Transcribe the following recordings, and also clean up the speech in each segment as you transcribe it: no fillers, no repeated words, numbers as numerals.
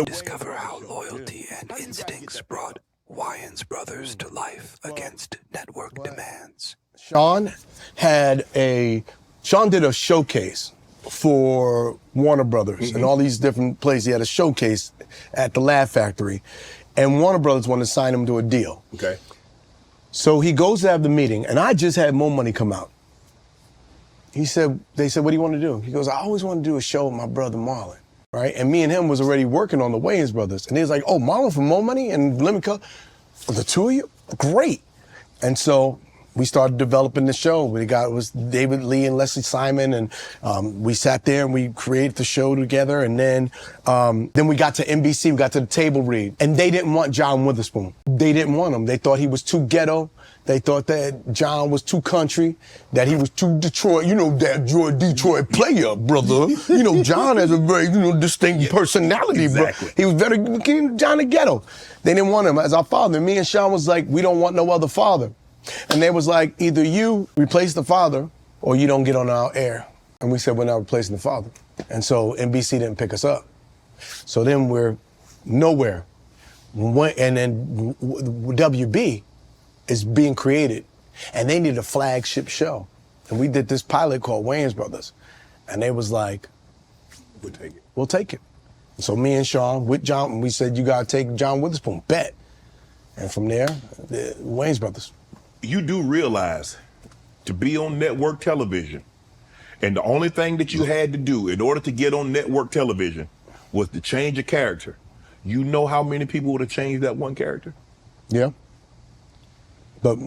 Discover how loyalty and instincts brought Wayans Brothers to life against network demands. Sean did a showcase for Warner Brothers and all these different places. He had a showcase at the Laugh Factory, and Warner Brothers wanted to sign him to a deal. Okay. So he goes to have the meeting, and I just had More Money come out. They said, what do you want to do? He goes, I always want to do a show with my brother Marlon, right? And me and him was already working on the Wayans Brothers. And he was like, oh, Marlon from More Money and Lemon Cup? The two of you? Great. And so we started developing the show. It was David Lee and Leslie Simon, and we sat there and we created the show together. And then we got to NBC, we got to the table read, and they didn't want John Witherspoon. They didn't want him. They thought he was too ghetto. They thought that John was too country, that he was too Detroit. You know, that Detroit player, brother. You know, John has a very, distinct personality, exactly. Bro. He was very, John the ghetto. They didn't want him as our father. Me and Sean was like, we don't want no other father. And they was like, either you replace the father or you don't get on our air. And we said, we're not replacing the father. And so NBC didn't pick us up. So then we're nowhere. And then WB is being created, and they needed a flagship show. And we did this pilot called Wayans Brothers. And they was like, we'll take it. We'll take it. So me and Sean, with John, we said, you gotta take John Witherspoon, bet. And from there, the Wayans Brothers. You do realize to be on network television, and the only thing that you had to do in order to get on network television was to change a character. You know how many people would have changed that one character? Yeah. But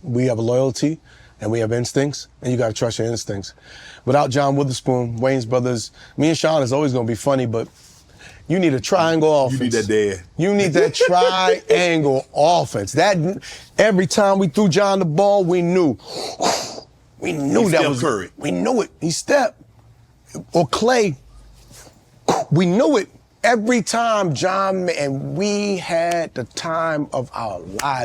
we have a loyalty and we have instincts, and you gotta trust your instincts. Without John Witherspoon, Wayans Brothers, me and Sean is always gonna be funny, but you need a triangle offense. You need that dad. You need that triangle offense. That every time we threw John the ball, we knew that was Curry. We knew it. He stepped. Or Clay. We knew it every time, John, and we had the time of our lives.